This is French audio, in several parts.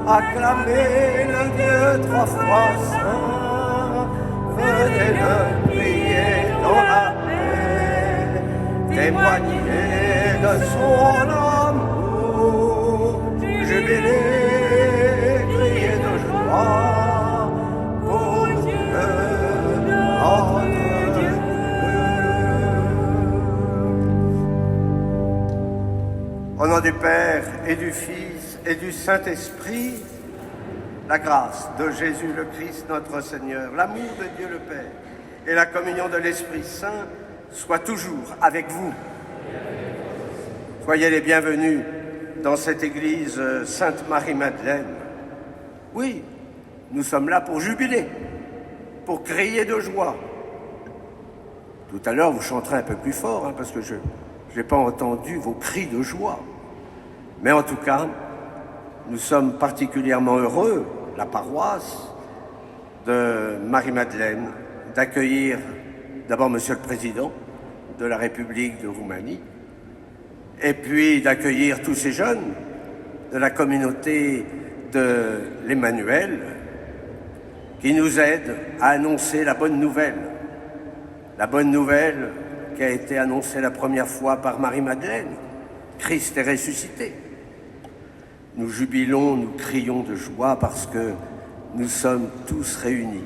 acclamez le Dieu trois fois saint, venez le prier dans la paix, témoignez de son amour, jubilez, criez de joie pour Dieu, notre Dieu. Au nom du Père et du Fils et du Saint-Esprit, la grâce de Jésus le Christ notre Seigneur, l'amour de Dieu le Père et la communion de l'Esprit Saint soient toujours avec vous. Soyez les bienvenus dans cette église Sainte-Marie-Madeleine. Oui, nous sommes là pour jubiler, pour crier de joie. Tout à l'heure, vous chanterez un peu plus fort, parce que je n'ai pas entendu vos cris de joie. Mais en tout cas, nous sommes particulièrement heureux, la paroisse de Marie-Madeleine, d'accueillir d'abord Monsieur le Président de la République de Roumanie, et puis d'accueillir tous ces jeunes de la communauté de l'Emmanuel qui nous aident à annoncer la bonne nouvelle qui a été annoncée la première fois par Marie-Madeleine. Christ est ressuscité. Nous jubilons, nous crions de joie parce que nous sommes tous réunis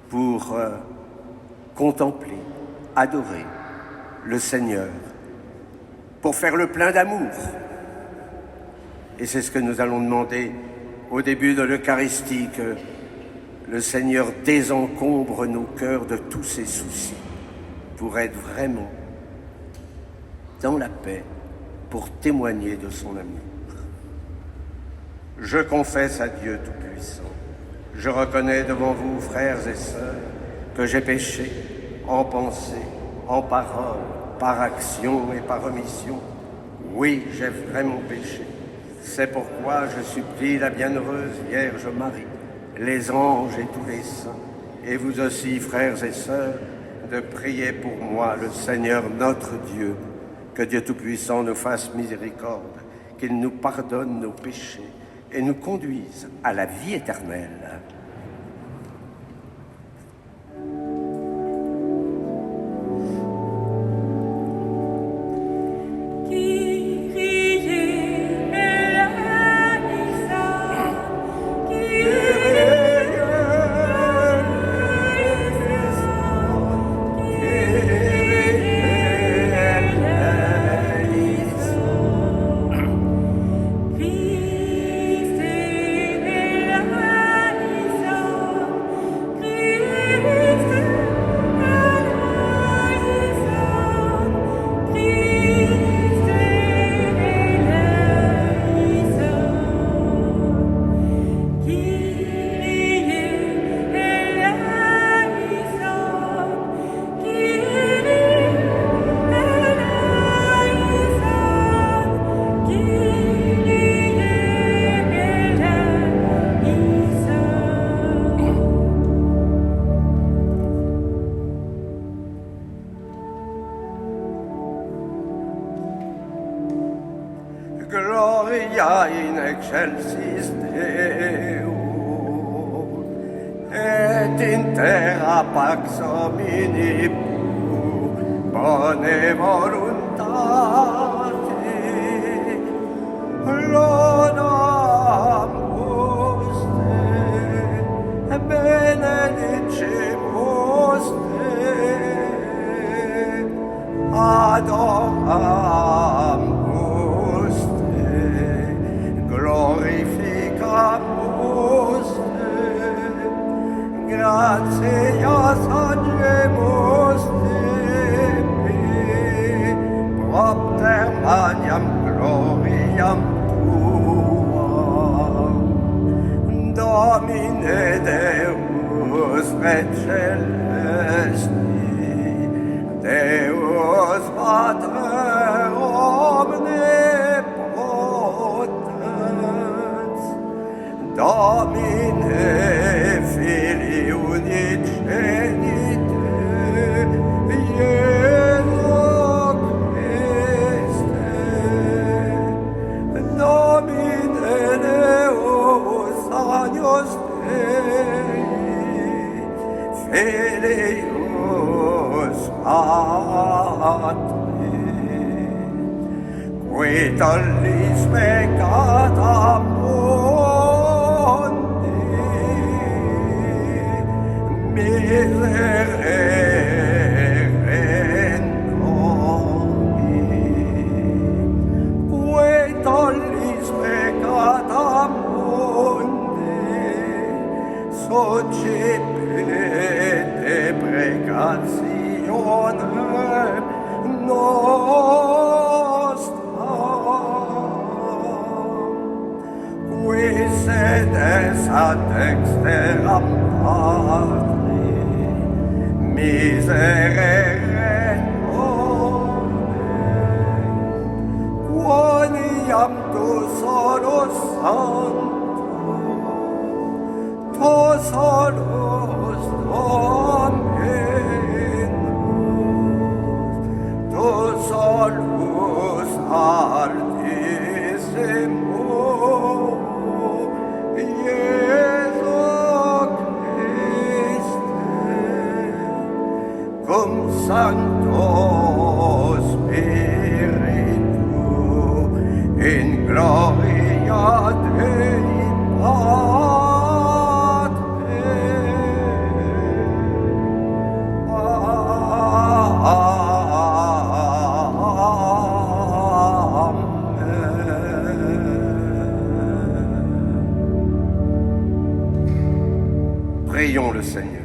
pour contempler, adorer le Seigneur, pour faire le plein d'amour. Et c'est ce que nous allons demander au début de l'Eucharistie, que le Seigneur désencombre nos cœurs de tous ses soucis pour être vraiment dans la paix, pour témoigner de son amour. Je confesse à Dieu Tout-Puissant, je reconnais devant vous, frères et sœurs, que j'ai péché en pensée, en parole, par action et par omission. Oui, j'ai vraiment péché. C'est pourquoi je supplie la bienheureuse Vierge Marie, les anges et tous les saints, et vous aussi, frères et sœurs, de prier pour moi, le Seigneur notre Dieu, que Dieu Tout-Puissant nous fasse miséricorde, qu'il nous pardonne nos péchés et nous conduise à la vie éternelle. Gloria in excelsis Deo, et in terra pax omnibus bone voluntate, laudamus te, benedicimus te, adoramus te, glorificamus te, gratias agemus te, propter maniam gloriam tuam, Domine Deus et celesti, Deus Pater omnipotens, Domine Filii unigenite, Iesu Christe, Domine Deus Deus, Filius Patri, qui tollis peccata mundi, miserere nobis, qui tollis peccata mundi, socipite precationem nostra, qui sedes ad dexteram Patri, miserere nobis, quoniam tu solus sanctus, tu solus Dominus, tu solus Altissimus, Iesu Christe, cum Sancto Spiritu, in gloria Dei Prions le Seigneur.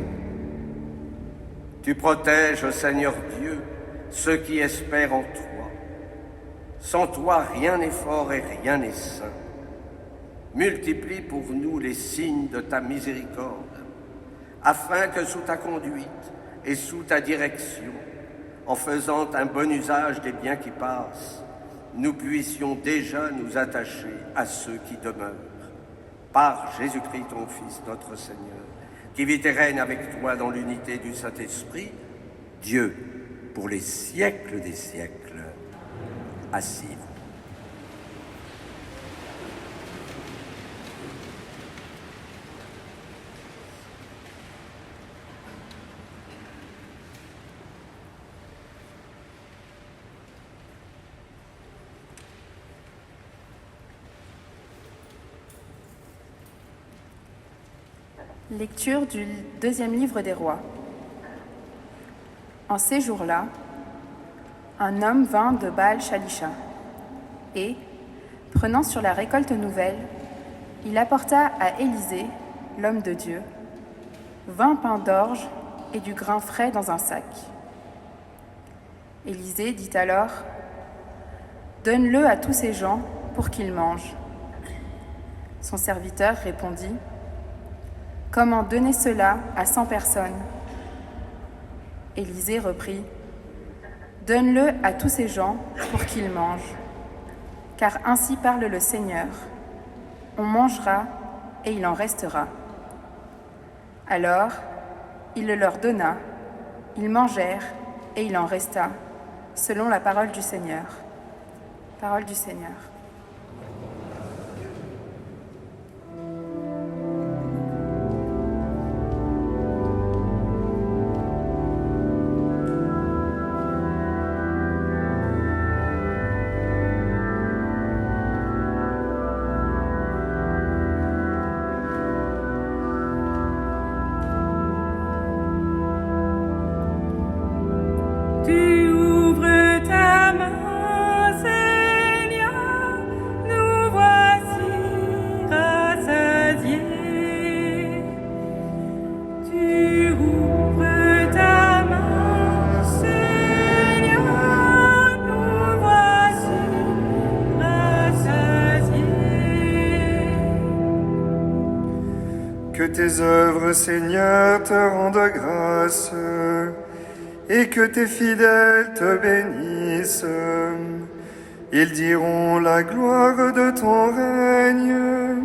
Tu protèges, Seigneur Dieu, ceux qui espèrent en toi. Sans toi, rien n'est fort et rien n'est saint. Multiplie pour nous les signes de ta miséricorde, afin que sous ta conduite et sous ta direction, en faisant un bon usage des biens qui passent, nous puissions déjà nous attacher à ceux qui demeurent. Par Jésus-Christ, ton Fils, notre Seigneur, qui vit et règne avec toi dans l'unité du Saint-Esprit, Dieu, pour les siècles des siècles. Assise. Lecture du deuxième livre des Rois. En ces jours-là, un homme vint de Baal-Shalisha et, prenant sur la récolte nouvelle, il apporta à Élisée, l'homme de Dieu, 20 pains d'orge et du grain frais dans un sac. Élisée dit alors : « Donne-le à tous ces gens pour qu'ils mangent. » Son serviteur répondit : « Comment donner cela à 100 personnes ? » Élisée reprit : « Donne-le à tous ces gens pour qu'ils mangent. Car ainsi parle le Seigneur. On mangera et il en restera. » Alors, il le leur donna, ils mangèrent et il en resta, selon la parole du Seigneur. Parole du Seigneur. Que tes œuvres, Seigneur, te rendent grâce et que tes fidèles te bénissent. Ils diront la gloire de ton règne,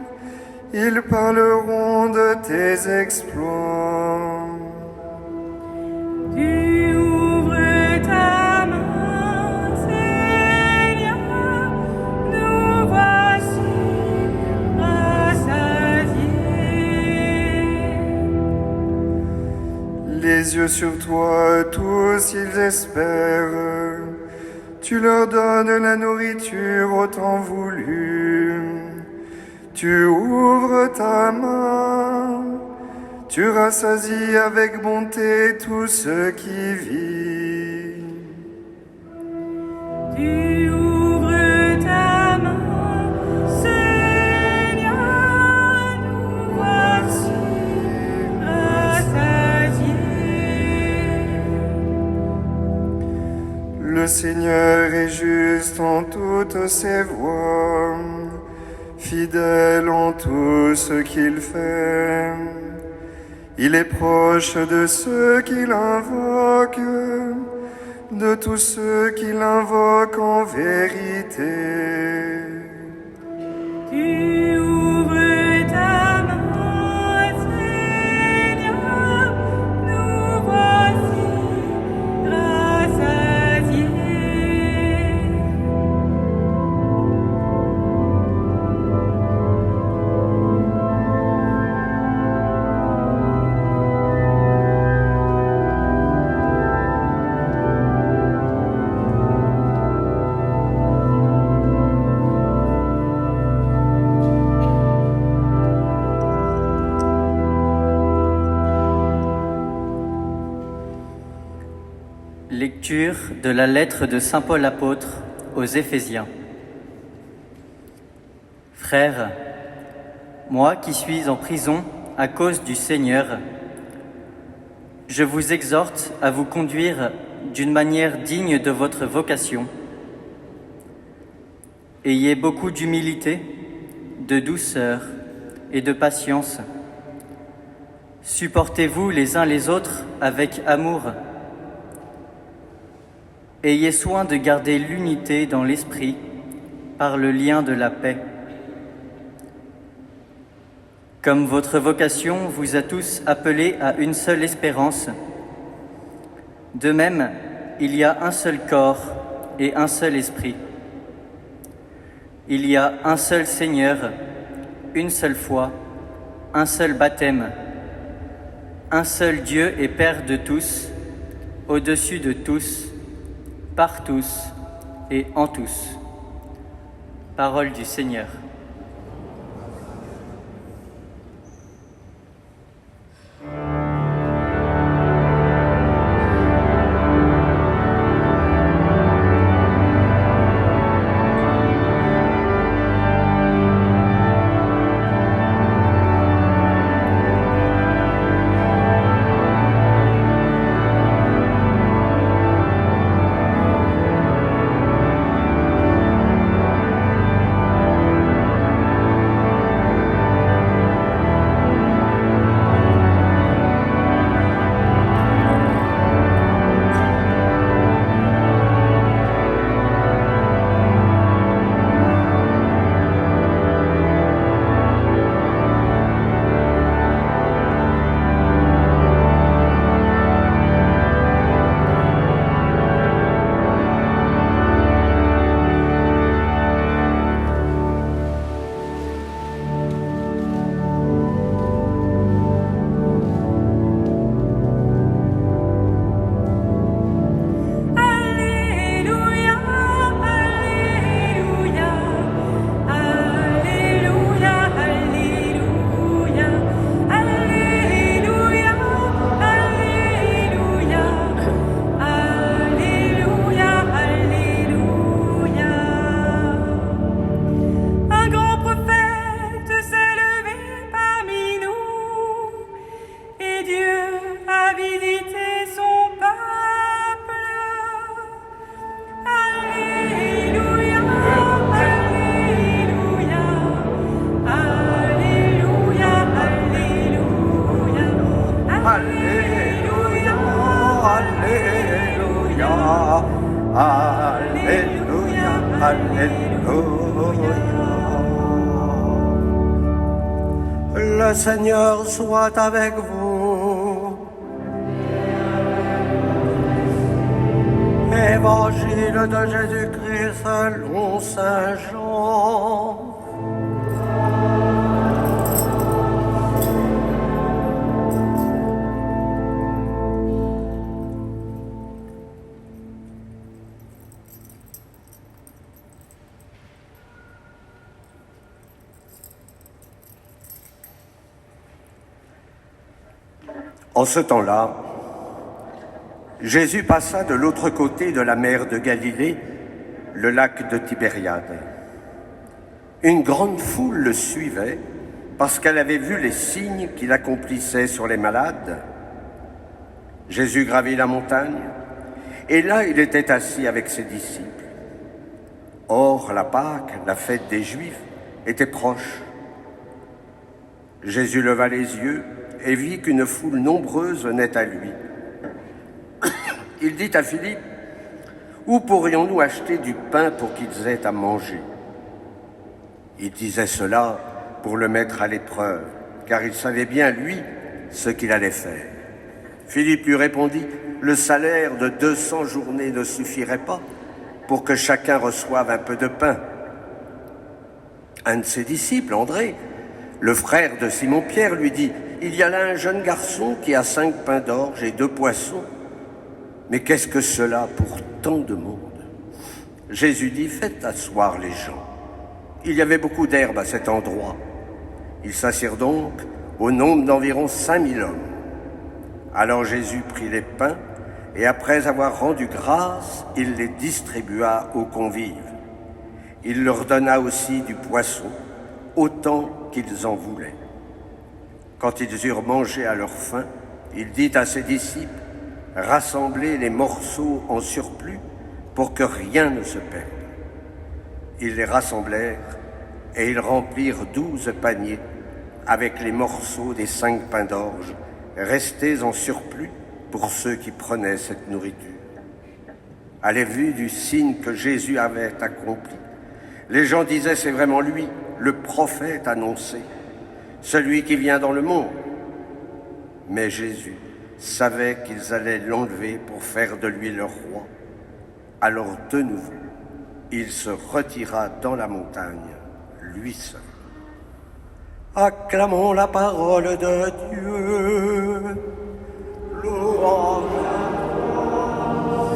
ils parleront de tes exploits. Tu ouvres ta main, Seigneur, nous voici rassasiés. les yeux sur toi, tous ils espèrent. Tu leur donnes la nourriture au temps voulu. Tu ouvres ta main, tu rassasies avec bonté tout ce qui vit. Tu ouvres ta main, Seigneur, nous voici rassasiés. Le Seigneur est juste en toutes ses voies, fidèle en tout ce qu'il fait. Il est proche de ceux qui l'invoquent, de tous ceux qui l'invoquent en vérité. Tu ouvres ta main, Seigneur, nous voici rassasiés. Lecture de la lettre de saint Paul apôtre aux Éphésiens. Frères, moi qui suis en prison à cause du Seigneur, je vous exhorte à vous conduire d'une manière digne de votre vocation. Ayez beaucoup d'humilité, de douceur et de patience. Supportez-vous les uns les autres avec amour. Ayez soin de garder l'unité dans l'esprit par le lien de la paix. Comme votre vocation vous a tous appelés à une seule espérance, de même, il y a un seul corps et un seul esprit. Il y a un seul Seigneur, une seule foi, un seul baptême, un seul Dieu et Père de tous, au-dessus de tous, par tous et en tous. Parole du Seigneur. Alléluia, Alléluia. Le Seigneur soit avec vous. Évangile de Jésus-Christ selon saint Jean. En ce temps-là, Jésus passa de l'autre côté de la mer de Galilée, le lac de Tibériade. Une grande foule le suivait parce qu'elle avait vu les signes qu'il accomplissait sur les malades. Jésus gravit la montagne, et là il était assis avec ses disciples. Or, la Pâque, la fête des Juifs, était proche. Jésus leva les yeux et vit qu'une foule nombreuse venait à lui. Il dit à Philippe, « Où pourrions-nous acheter du pain pour qu'ils aient à manger ?» Il disait cela pour le mettre à l'épreuve, car il savait bien, lui, ce qu'il allait faire. Philippe lui répondit, « Le salaire de 200 journées ne suffirait pas pour que chacun reçoive un peu de pain. » Un de ses disciples, André, le frère de Simon-Pierre, lui dit, « Il y a là un jeune garçon qui a 5 pains d'orge et 2 poissons. Mais qu'est-ce que cela pour tant de monde ?» Jésus dit, « Faites asseoir les gens. » Il y avait beaucoup d'herbe à cet endroit. Ils s'assirent donc au nombre d'environ 5000 hommes. Alors Jésus prit les pains et après avoir rendu grâce, il les distribua aux convives. Il leur donna aussi du poisson, autant qu'ils en voulaient. Quand ils eurent mangé à leur faim, il dit à ses disciples, « Rassemblez les morceaux en surplus pour que rien ne se perde. » Ils les rassemblèrent et ils remplirent 12 paniers avec les morceaux des 5 pains d'orge restés en surplus pour ceux qui prenaient cette nourriture. À la vue du signe que Jésus avait accompli, les gens disaient, c'est vraiment lui, le prophète annoncé, celui qui vient dans le monde. Mais Jésus savait qu'ils allaient l'enlever pour faire de lui leur roi. Alors de nouveau, il se retira dans la montagne, lui seul. Acclamons la parole de Dieu. Louange à toi,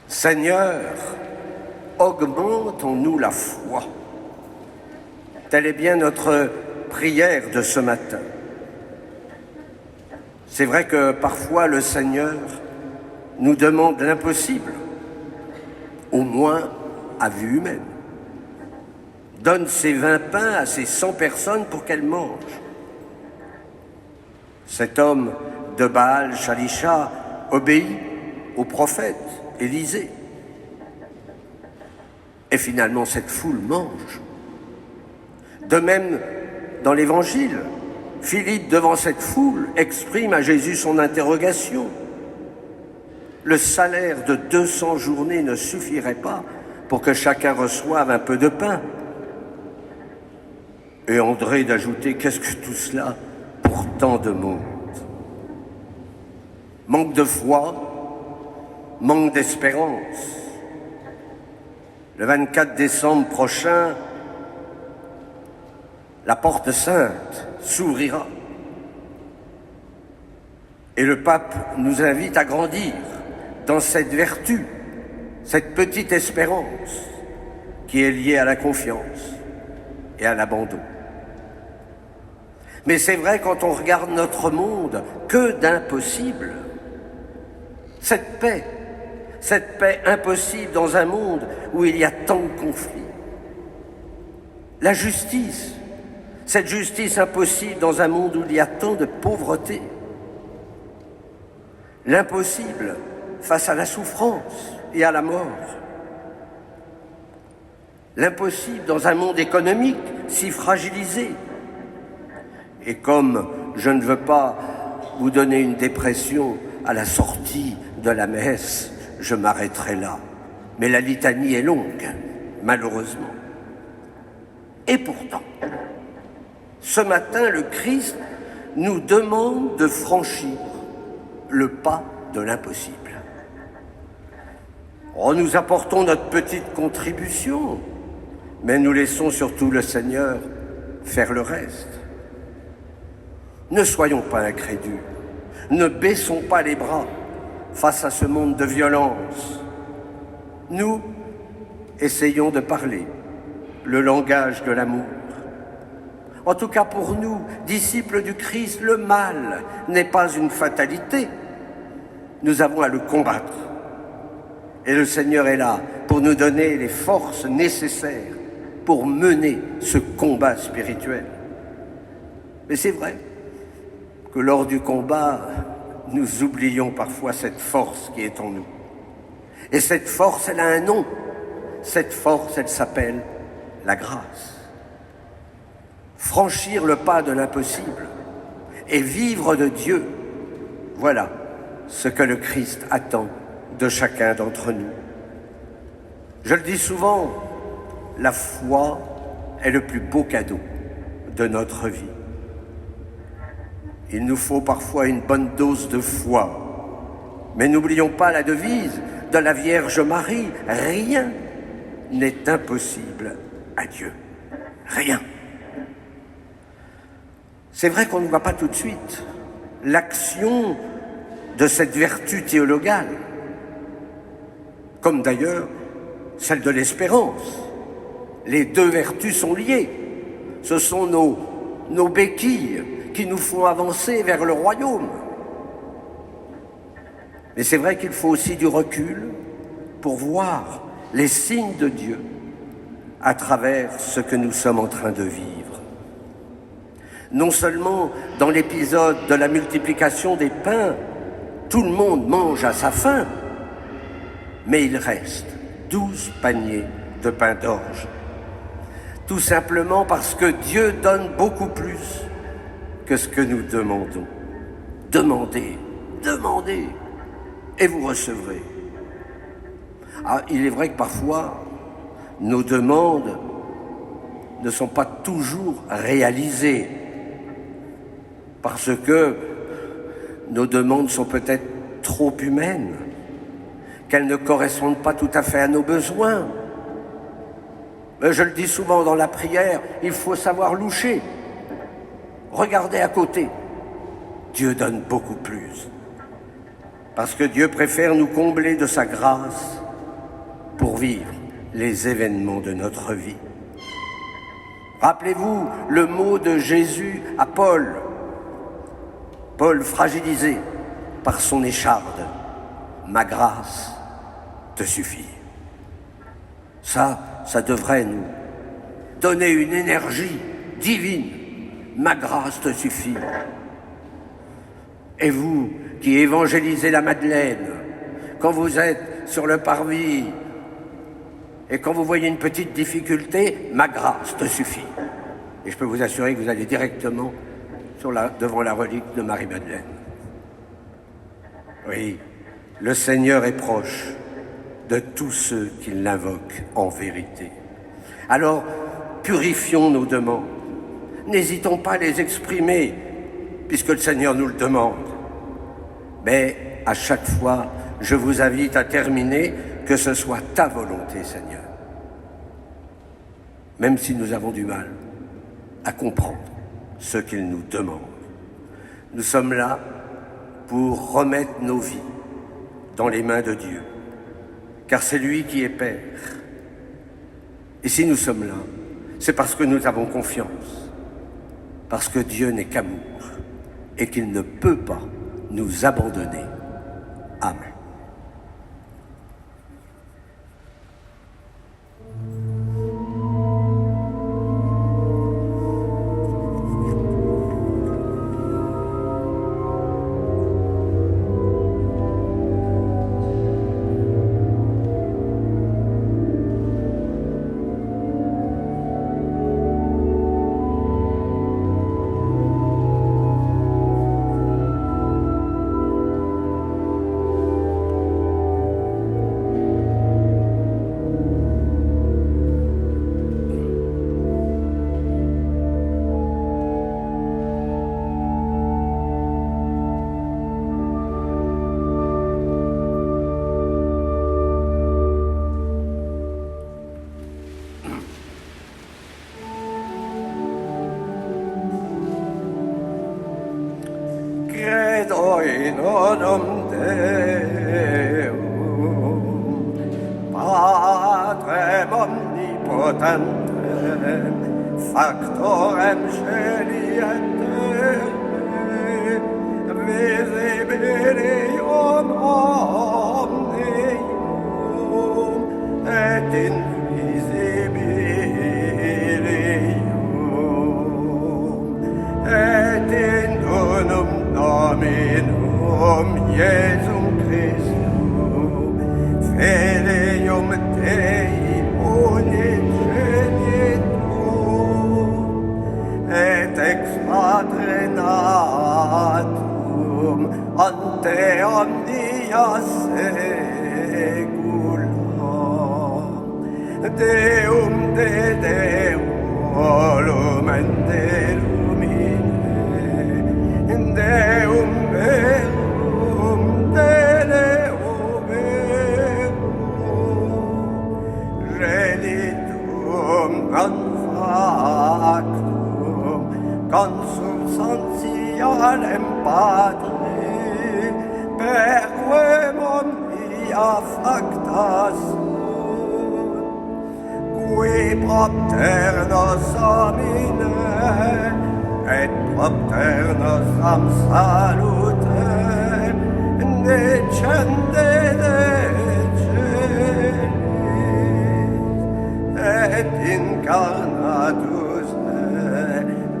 Seigneur, augmente en nous la foi. Telle est bien notre prière de ce matin. C'est vrai que parfois le Seigneur nous demande l'impossible, au moins à vue humaine. Donne ses 20 pains à ces 100 personnes pour qu'elles mangent. Cet homme de Baal, Shalisha, obéit au prophète Élisée. Et finalement, cette foule mange. De même, dans l'Évangile, Philippe, devant cette foule, exprime à Jésus son interrogation. Le salaire de 200 journées ne suffirait pas pour que chacun reçoive un peu de pain. Et André d'ajouter, qu'est-ce que tout cela pour tant de monde? Manque de foi, manque d'espérance. Le 24 décembre prochain, la porte sainte s'ouvrira. Et le pape nous invite à grandir dans cette vertu, cette petite espérance qui est liée à la confiance et à l'abandon. Mais c'est vrai, quand on regarde notre monde, que d'impossible. Cette paix impossible dans un monde où il y a tant de conflits. La justice, cette justice impossible dans un monde où il y a tant de pauvreté. L'impossible face à la souffrance et à la mort. L'impossible dans un monde économique si fragilisé. Et comme je ne veux pas vous donner une dépression à la sortie de la messe, je m'arrêterai là. Mais la litanie est longue, malheureusement. Et pourtant, ce matin, le Christ nous demande de franchir le pas de l'impossible. Oh, nous apportons notre petite contribution, mais nous laissons surtout le Seigneur faire le reste. Ne soyons pas incrédules, ne baissons pas les bras, face à ce monde de violence. Nous, essayons de parler le langage de l'amour. En tout cas pour nous, disciples du Christ, le mal n'est pas une fatalité. Nous avons à le combattre. Et le Seigneur est là pour nous donner les forces nécessaires pour mener ce combat spirituel. Mais c'est vrai que lors du combat, nous oublions parfois cette force qui est en nous. Et cette force, elle a un nom. Cette force, elle s'appelle la grâce. Franchir le pas de l'impossible et vivre de Dieu, voilà ce que le Christ attend de chacun d'entre nous. Je le dis souvent, la foi est le plus beau cadeau de notre vie. Il nous faut parfois une bonne dose de foi, mais n'oublions pas la devise de la Vierge Marie, rien n'est impossible à Dieu. Rien. C'est vrai qu'on ne voit pas tout de suite l'action de cette vertu théologale, comme d'ailleurs celle de l'espérance. Les deux vertus sont liées. Ce sont nos béquilles qui nous font avancer vers le royaume. Mais c'est vrai qu'il faut aussi du recul pour voir les signes de Dieu à travers ce que nous sommes en train de vivre. Non seulement dans l'épisode de la multiplication des pains, tout le monde mange à sa faim, mais il reste 12 paniers de pain d'orge. Tout simplement parce que Dieu donne beaucoup plus que ce que nous demandons. Demandez, demandez, et vous recevrez. Ah, il est vrai que parfois, nos demandes ne sont pas toujours réalisées, parce que nos demandes sont peut-être trop humaines, qu'elles ne correspondent pas tout à fait à nos besoins. Mais je le dis souvent dans la prière, il faut savoir loucher. Regardez à côté. Dieu donne beaucoup plus. Parce que Dieu préfère nous combler de sa grâce pour vivre les événements de notre vie. Rappelez-vous le mot de Jésus à Paul. Paul fragilisé par son écharde. Ma grâce te suffit. Ça devrait nous donner une énergie divine. Ma grâce te suffit. Et vous qui évangélisez la Madeleine, quand vous êtes sur le parvis et quand vous voyez une petite difficulté, ma grâce te suffit. Et je peux vous assurer que vous allez directement devant la relique de Marie-Madeleine. Oui, le Seigneur est proche de tous ceux qui l'invoquent en vérité. Alors, purifions nos demandes. N'hésitons pas à les exprimer, puisque le Seigneur nous le demande. Mais à chaque fois, je vous invite à terminer, que ce soit ta volonté, Seigneur. Même si nous avons du mal à comprendre ce qu'il nous demande. Nous sommes là pour remettre nos vies dans les mains de Dieu, car c'est lui qui est Père. Et si nous sommes là, c'est parce que nous avons confiance, parce que Dieu n'est qu'amour et qu'il ne peut pas nous abandonner. Amen. credo in unum Deum, Patrem omnipotentem, factorem celi et terrae, visibilium omnium et invisibilium, et in unum Dominum Iesum Christum, Filium Dei unigenitum, et ex Patre natum ante omnia saecula, Deum de Deum et de lumine, Deum verum de Deo verum, Genitum non factum consubstantialem Patre, per quem omnia facta sunt, qui propter nos homine, et propter nostram salute, decende de celis, et incarnatus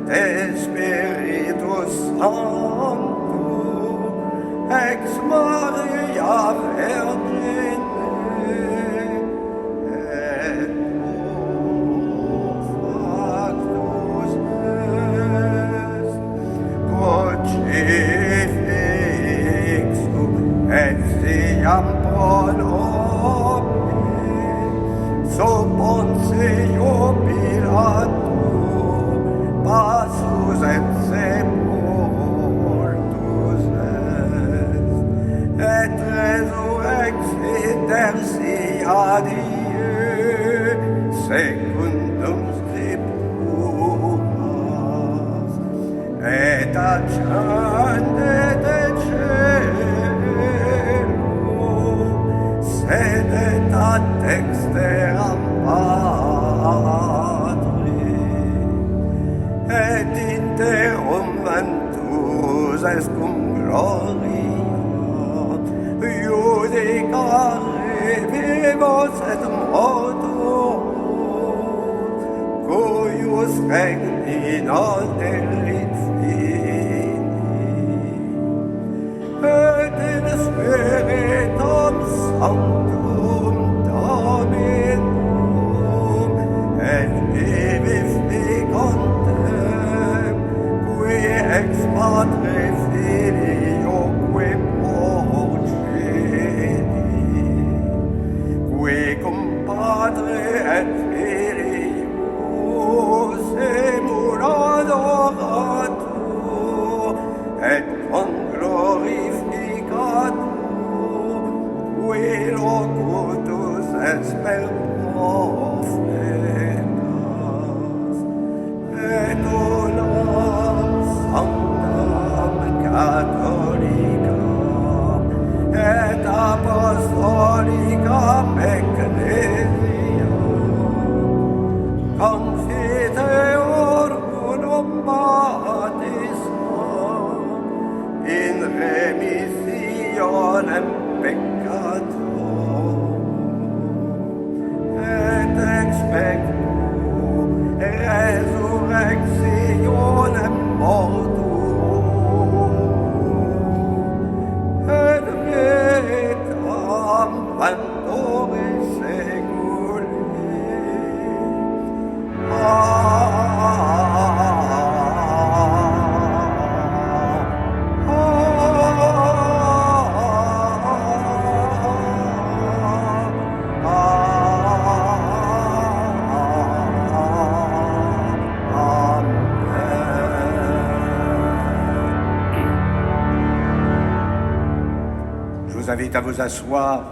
de Spiritus Sancto, ex Maria Virgine, et factus est, crucifixum et siam pro nobis, sub Pontio Pilato, passus et sepultus est, et resurrexit tertia die, secundum scripturas, et ascende de caelo, sedet ad dexteram Patri, et interum venturus est cum gloria, judicare vivos et mortuos, cuius regni non erit fini, et in Spiritum Sanctum Dominum, et vivificantem, qui ex Patre Filioque procedi, qui cum Patre et Filio semur adoratur, et conglorificatur, qui locutus est per profetas, et unam sanctam catholicam, et apostolicam ecclesiam, confiteor unum baptismam, in remissionem peccatorum, et expectu resurrectionem mortuum, et vitam venturi seculi. Je vous invite à vous asseoir.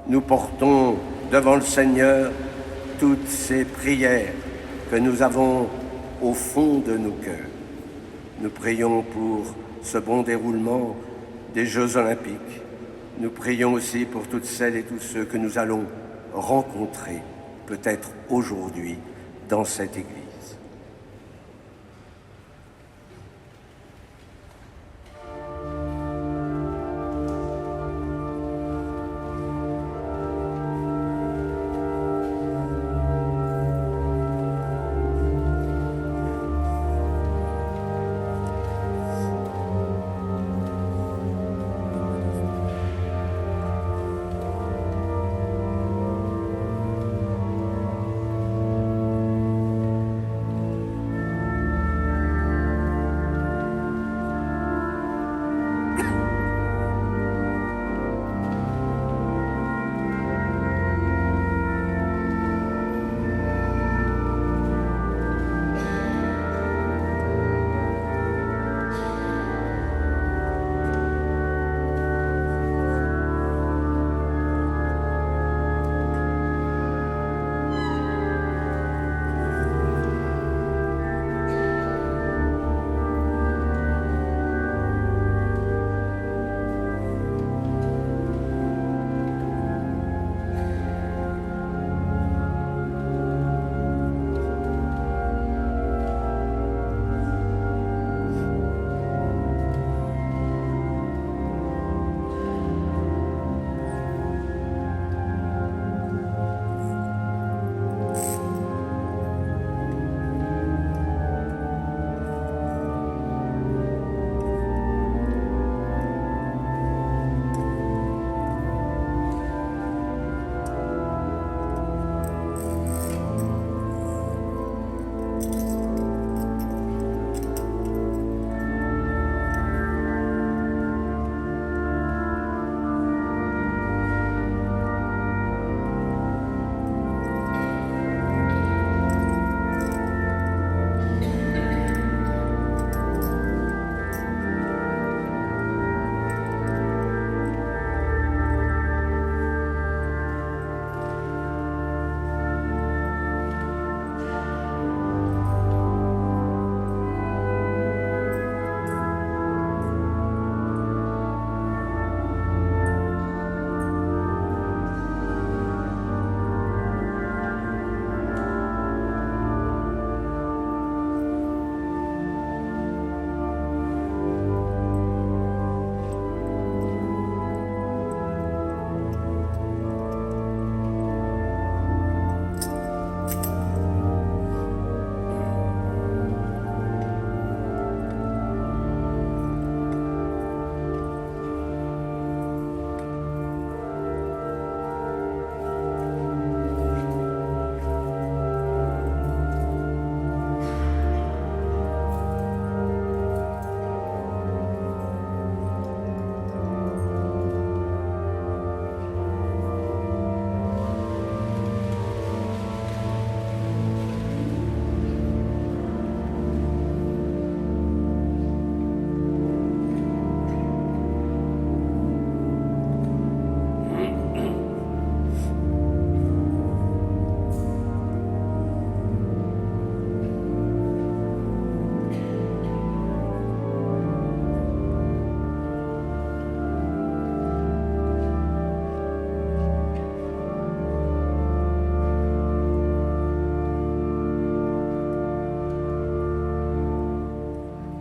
Nous portons devant le Seigneur toutes ces prières que nous avons au fond de nos cœurs. Nous prions pour ce bon déroulement des Jeux Olympiques. Nous prions aussi pour toutes celles et tous ceux que nous allons rencontrer, peut-être aujourd'hui, dans cette église.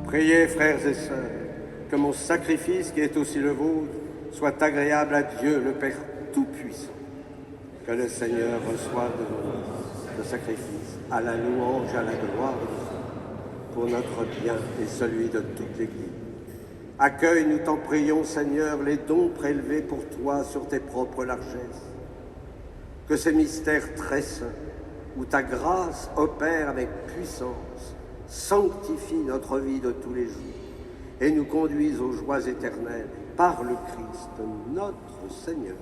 Priez, frères et sœurs, que mon sacrifice, qui est aussi le vôtre, soit agréable à Dieu, le Père Tout-Puissant. Que le Seigneur reçoive de vos mains le sacrifice à la louange, à la gloire de Dieu, pour notre bien et celui de toute l'Église. Accueille, nous t'en prions, Seigneur, les dons prélevés pour toi sur tes propres largesses. Que ces mystères très saints, où ta grâce opère avec puissance, sanctifie notre vie de tous les jours et nous conduise aux joies éternelles par le Christ, notre Seigneur.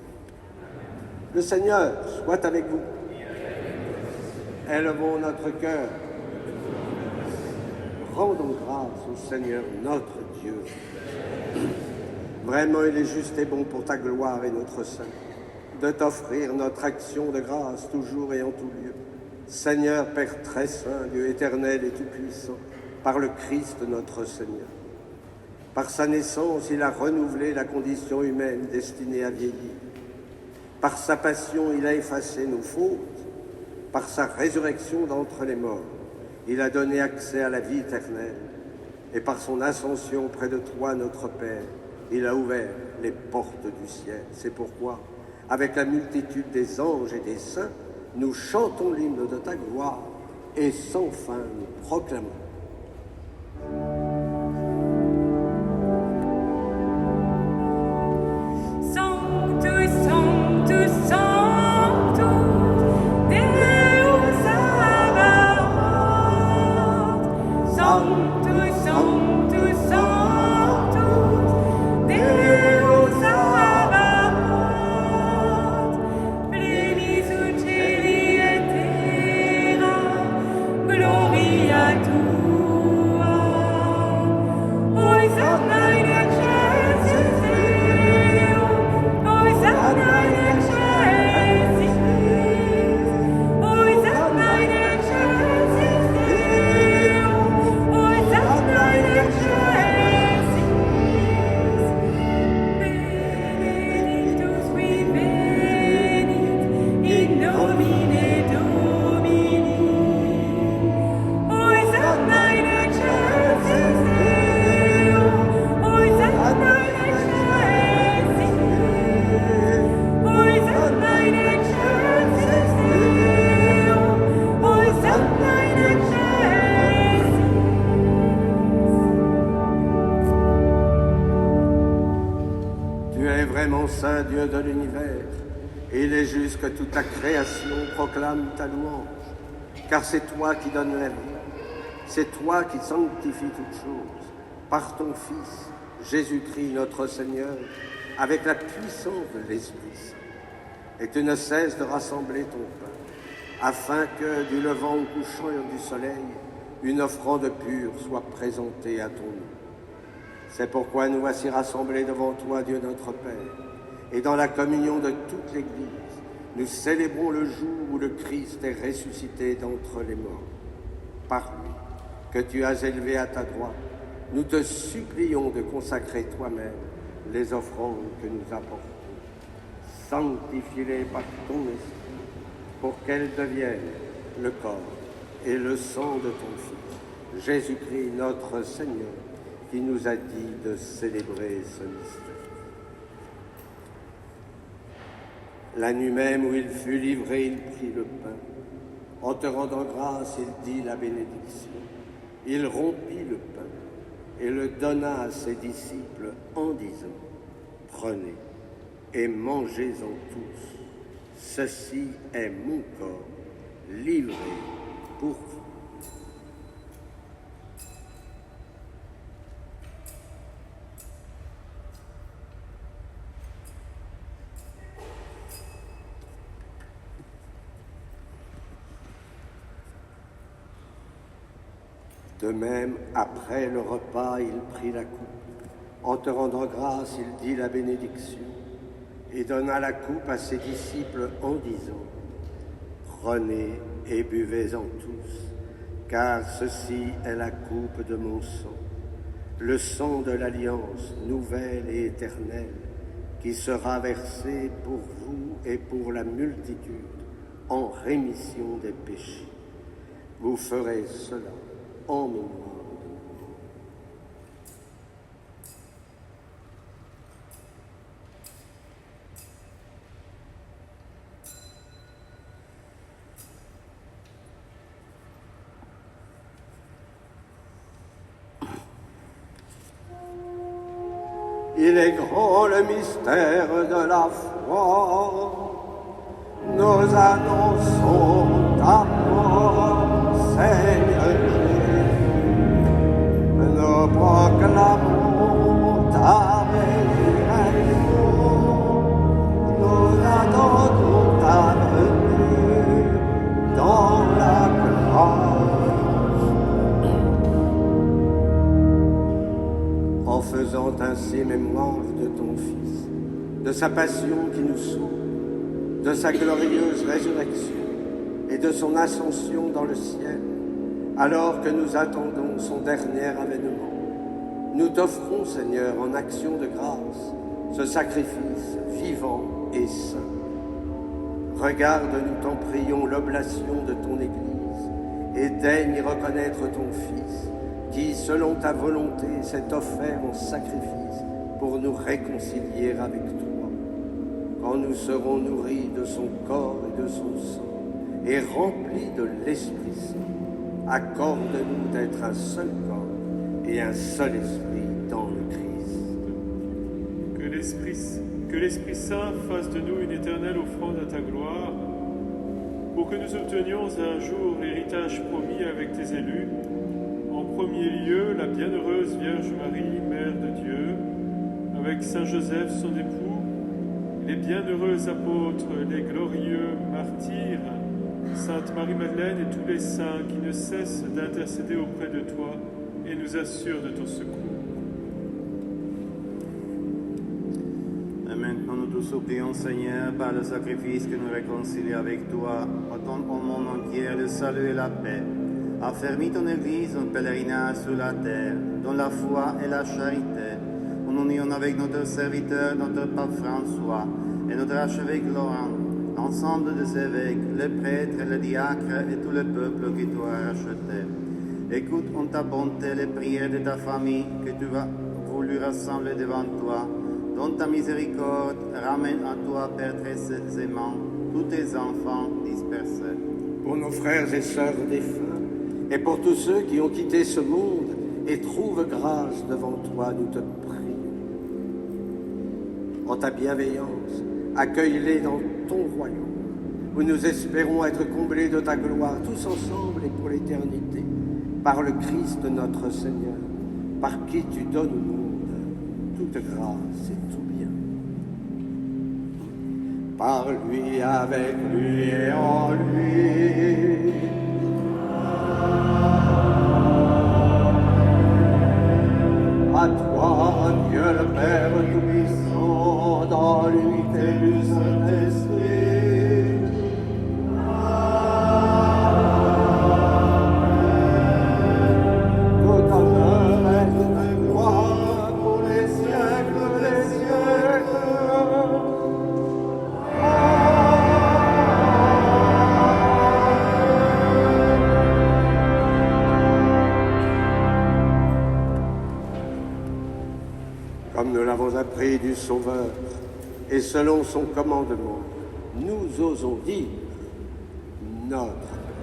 Le Seigneur soit avec vous. Élevons notre cœur. Rendons grâce au Seigneur notre Dieu. Vraiment, il est juste et bon pour ta gloire et notre saint de t'offrir notre action de grâce toujours et en tout lieu. Seigneur, Père très saint, Dieu éternel et tout-puissant, par le Christ notre Seigneur. Par sa naissance, il a renouvelé la condition humaine destinée à vieillir. Par sa passion, il a effacé nos fautes. Par sa résurrection d'entre les morts, il a donné accès à la vie éternelle. Et par son ascension près de toi, notre Père, il a ouvert les portes du ciel. C'est pourquoi, avec la multitude des anges et des saints, nous chantons l'hymne de ta gloire et sans fin nous proclamons. Sanctus, Sanctus, Sanctus, Deus Sabaoth. Sanctus, Sanctus, Sanctus, Deus Sabaoth. Plenis ut celi et terra, gloria tua. Hosanna in excelsis Deo, Hosanna in excelsis, Hosanna in excelsis Deo, Hosanna in excelsis. Benedictus qui venit in nomine Domini. Hosanna in excelsis Deo, Hosanna in excelsis, Hosanna in excelsis Deo, Hosanna in excelsis. Tu es vraiment saint Dieu de l'univers, et il est juste que toute ta création proclame ta louange, car c'est toi qui donnes la vie, c'est toi qui sanctifies toutes choses, par ton Fils, Jésus-Christ notre Seigneur, avec la puissance de l'Esprit Saint. Et tu ne cesses de rassembler ton pain, afin que, du levant au couchant du soleil, une offrande pure soit présentée à ton nom. C'est pourquoi nous voici rassemblés devant toi, Dieu notre Père, et dans la communion de toute l'Église, nous célébrons le jour où le Christ est ressuscité d'entre les morts. Par lui, que tu as élevé à ta droite, nous te supplions de consacrer toi-même les offrandes que nous apportons. Sanctifie-les par ton esprit, pour qu'elles deviennent le corps et le sang de ton Fils, Jésus-Christ notre Seigneur, qui nous a dit de célébrer ce mystère. La nuit même où il fut livré, il prit le pain. En te rendant grâce, il dit la bénédiction. Il rompit le pain et le donna à ses disciples en disant : Prenez et mangez-en tous. Ceci est mon corps livré pour vous. De même, après le repas, il prit la coupe. En te rendant grâce, il dit la bénédiction et donna la coupe à ses disciples en disant : Prenez et buvez-en tous, car ceci est la coupe de mon sang, le sang de l'alliance nouvelle et éternelle, qui sera versé pour vous et pour la multitude en rémission des péchés. Vous ferez cela en mémoire de moi. Il est grand le mystère de la foi. Nous annonçons ta mort, Seigneur Jésus. Nous proclamons ta résurrection. Nous attendons ta venue dans la gloire. En faisant ainsi mémoire de ton Fils, de sa passion qui nous sauve, de sa glorieuse résurrection et de son ascension dans le ciel, alors que nous attendons attendons son dernier avènement. Nous t'offrons, Seigneur, en action de grâce, ce sacrifice vivant et saint. Regarde, nous t'en prions, l'oblation de ton Église, et daigne y reconnaître ton Fils, qui, selon ta volonté, s'est offert en sacrifice pour nous réconcilier avec toi. Quand nous serons nourris de son corps et de son sang, et remplis de l'Esprit Saint, accorde-nous d'être un seul corps et un seul esprit dans le Christ. Que l'Esprit Saint fasse de nous une éternelle offrande à ta gloire, pour que nous obtenions un jour l'héritage promis avec tes élus, en premier lieu la bienheureuse Vierge Marie, Mère de Dieu, avec Saint Joseph son époux, les bienheureux apôtres, les glorieux martyrs, Sainte Marie-Madeleine et tous les saints qui ne cessent d'intercéder auprès de toi et nous assurent de ton secours. Et maintenant nous te supplions, Seigneur, par le sacrifice que nous réconcilions avec toi, autant au monde entier le salut et la paix. Affermis ton Église en pèlerinage sur la terre, dans la foi et la charité, en union avec notre serviteur, notre pape François, et notre archevêque Laurent, l'ensemble des évêques, les prêtres, les diacres et tout le peuple qui tu as racheté. Écoute en ta bonté les prières de ta famille que tu as voulu rassembler devant toi. Dans ta miséricorde, ramène à toi, Père très aimant, tous tes enfants dispersés. Pour nos frères et sœurs défunts, et pour tous ceux qui ont quitté ce monde et trouvent grâce devant toi, nous te prions. En ta bienveillance, accueille-les dans ton royaume, où nous espérons être comblés de ta gloire, tous ensemble et pour l'éternité, par le Christ notre Seigneur, par qui tu donnes au monde toute grâce et tout bien. Par lui, avec lui et en lui. À toi, Dieu le Père Tout-Puissant, dans l'unité du Saint-Esprit. Tout honneur et toute gloire pour les siècles des siècles. Comme nous l'avons appris du Sauveur, et selon son commandement, nous osons dire, Notre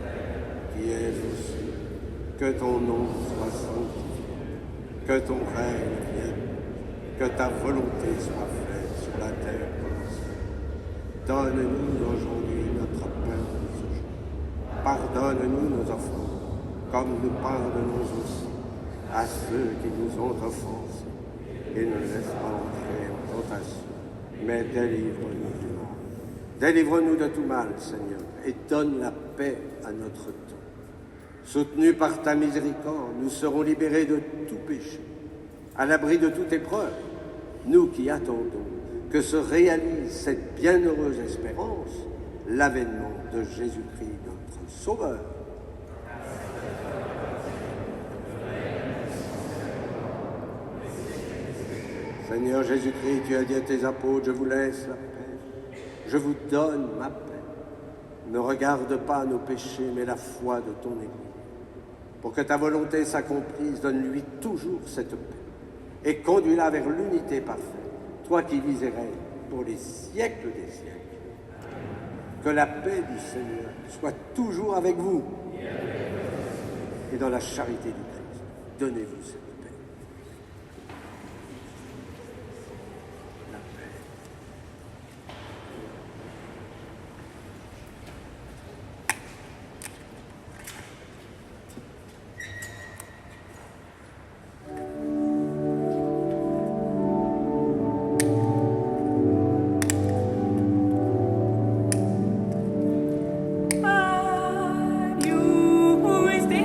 Père, qui es aux cieux, que ton nom soit sanctifié, que ton règne vienne, que ta volonté soit faite sur la terre comme au ciel. Donne-nous aujourd'hui notre pain de ce jour. Pardonne-nous nos offenses, comme nous pardonnons aussi à ceux qui nous ont offensés. Et ne laisse pas entrer en tentation, mais délivre-nous du mal. Délivre-nous de tout mal, Seigneur, et donne la paix à notre temps. Soutenus par ta miséricorde, nous serons libérés de tout péché, à l'abri de toute épreuve, nous qui attendons que se réalise cette bienheureuse espérance, l'avènement de Jésus-Christ, notre Sauveur. Seigneur Jésus-Christ, tu as dit à tes apôtres, je vous laisse la paix, je vous donne ma paix. Ne regarde pas nos péchés, mais la foi de ton Église. Pour que ta volonté s'accomplisse, donne-lui toujours cette paix et conduis-la vers l'unité parfaite, toi qui vis et règnes pour les siècles des siècles. Que la paix du Seigneur soit toujours avec vous et dans la charité du Christ. Donnez-vous cette paix. You who is there,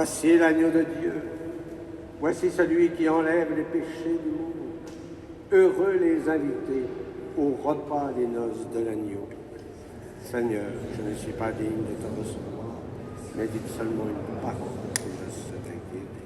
Voici l'agneau de Dieu. Voici celui qui enlève les péchés du monde. Heureux les invités au repas des noces de l'agneau. Seigneur, je ne suis pas digne de te recevoir, mais dites seulement une parole et je serai guéri.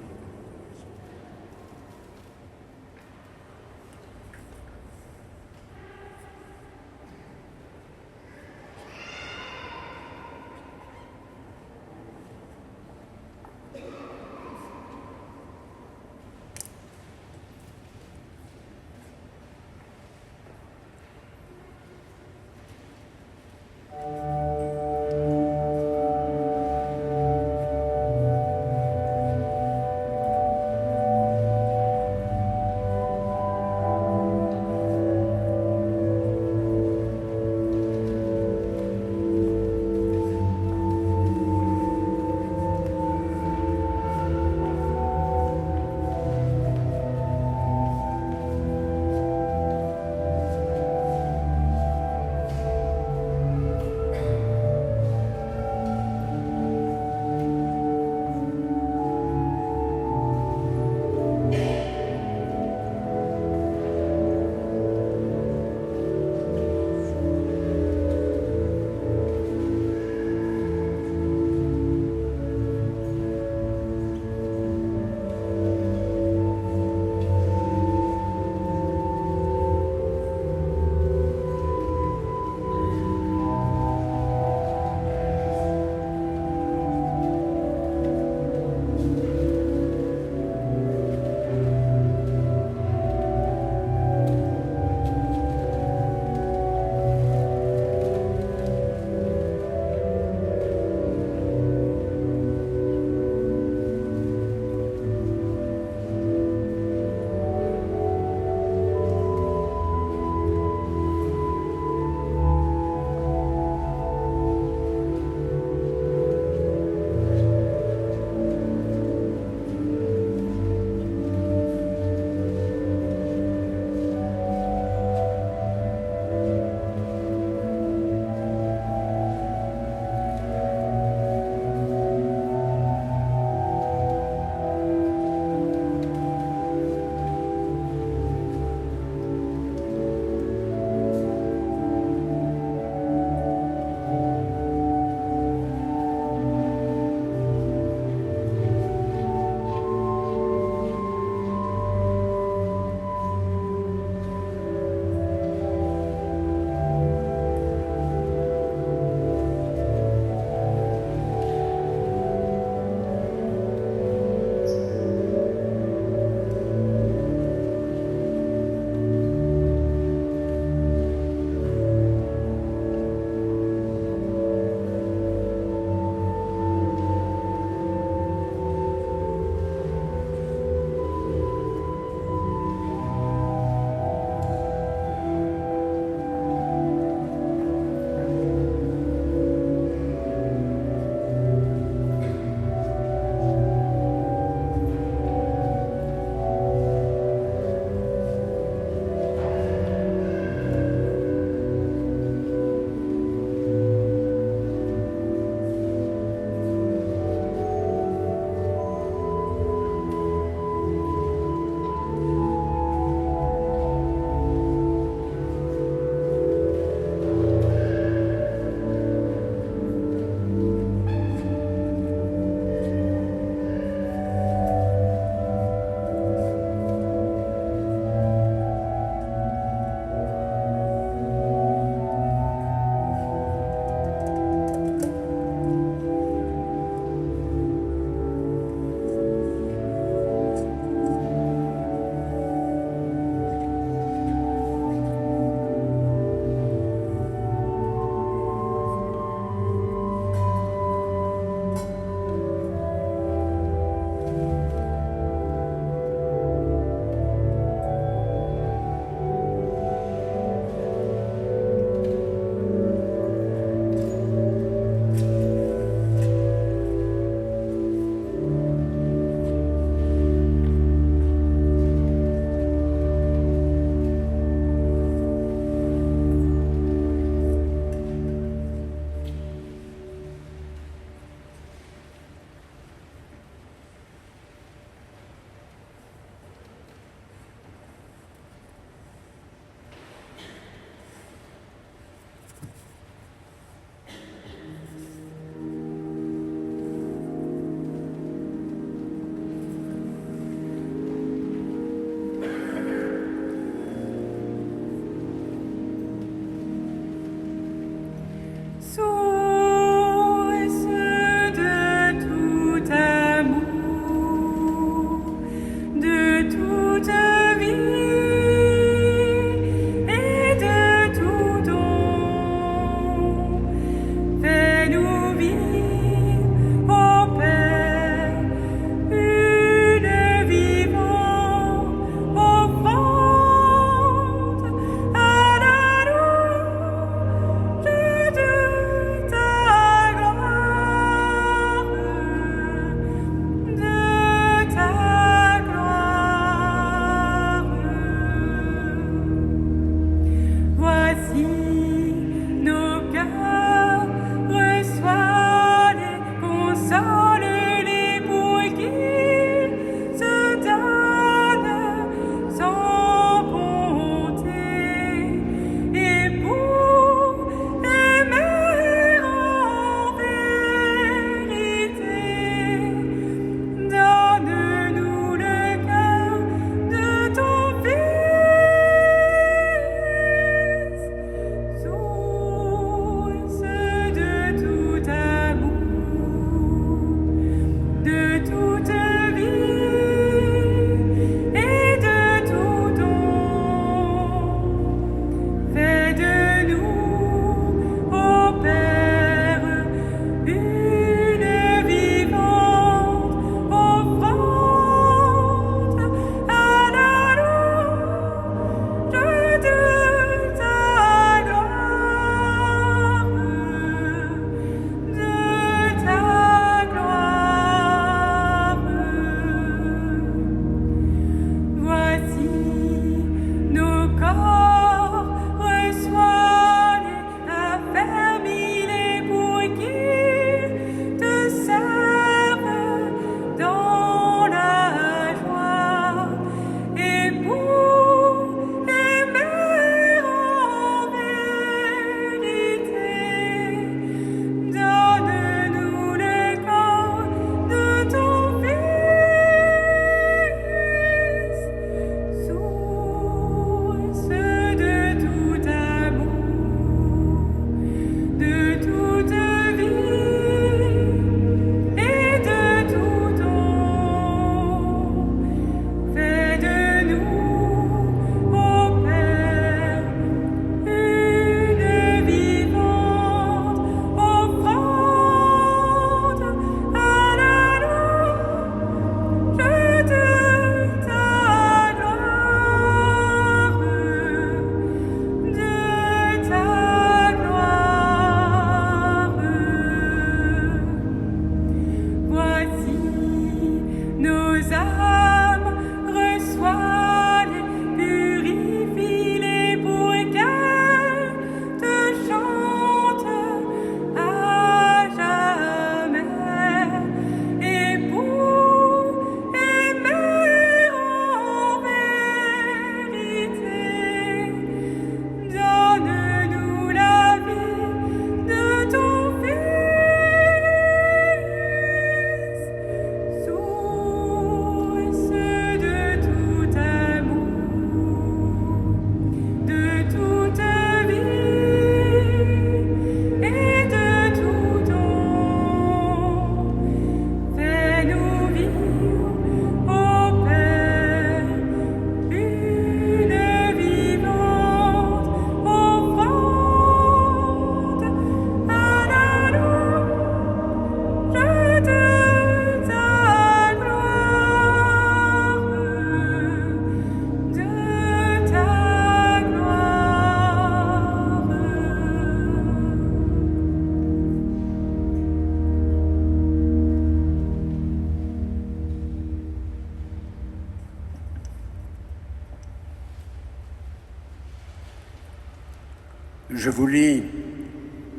Je vous lis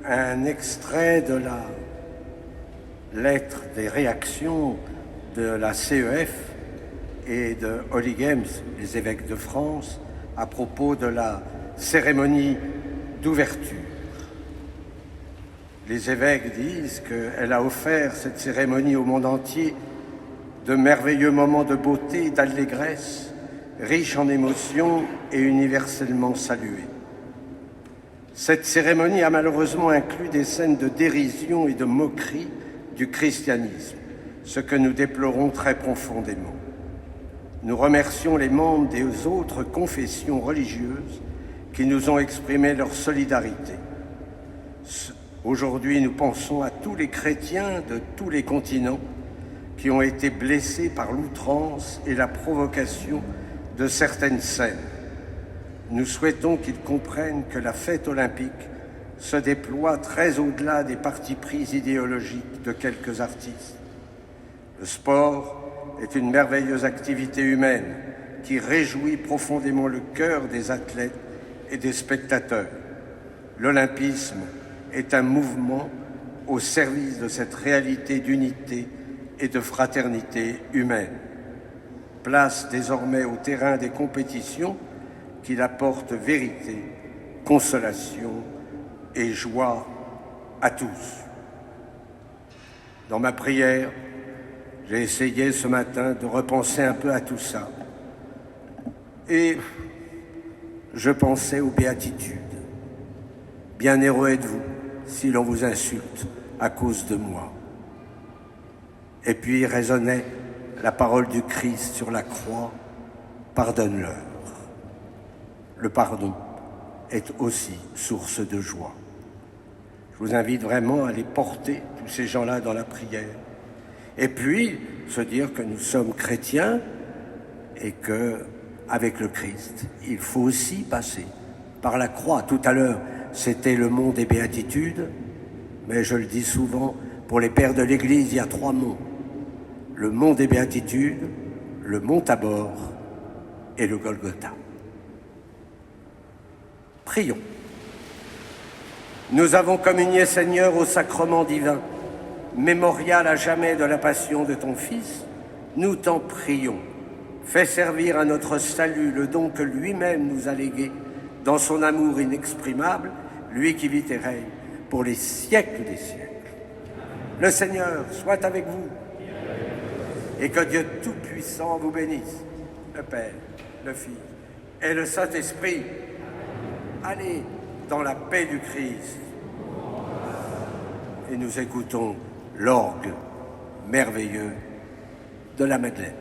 un extrait de la lettre des réactions de la CEF et de Holy Games, les évêques de France, à propos de la cérémonie d'ouverture. Les évêques disent qu'elle a offert cette cérémonie au monde entier de merveilleux moments de beauté et d'allégresse, riches en émotions et universellement salués. Cette cérémonie a malheureusement inclus des scènes de dérision et de moquerie du christianisme, ce que nous déplorons très profondément. Nous remercions les membres des autres confessions religieuses qui nous ont exprimé leur solidarité. Aujourd'hui, nous pensons à tous les chrétiens de tous les continents qui ont été blessés par l'outrance et la provocation de certaines scènes. Nous souhaitons qu'ils comprennent que la fête olympique se déploie très au-delà des partis pris idéologiques de quelques artistes. Le sport est une merveilleuse activité humaine qui réjouit profondément le cœur des athlètes et des spectateurs. L'olympisme est un mouvement au service de cette réalité d'unité et de fraternité humaine. Place désormais au terrain des compétitions qu'il apporte vérité, consolation et joie à tous. Dans ma prière, j'ai essayé ce matin de repenser un peu à tout ça. Et je pensais aux béatitudes. Bienheureux êtes-vous si l'on vous insulte à cause de moi. Et puis résonnait la parole du Christ sur la croix, pardonne-leur. Le pardon est aussi source de joie. Je vous invite vraiment à les porter, tous ces gens-là, dans la prière. Et puis, se dire que nous sommes chrétiens et que, avec le Christ, il faut aussi passer par la croix. Tout à l'heure, c'était le mont des béatitudes, mais je le dis souvent, pour les pères de l'Église, il y a 3 monts. Le mont des béatitudes, le mont Tabor et le Golgotha. Prions. Nous avons communié, Seigneur, au sacrement divin, mémorial à jamais de la passion de ton Fils. Nous t'en prions. Fais servir à notre salut le don que lui-même nous a légué dans son amour inexprimable, lui qui vit et règne pour les siècles des siècles. Le Seigneur soit avec vous et que Dieu Tout-Puissant vous bénisse, le Père, le Fils et le Saint-Esprit. Allez dans la paix du Christ. Et nous écoutons l'orgue merveilleux de la Madeleine.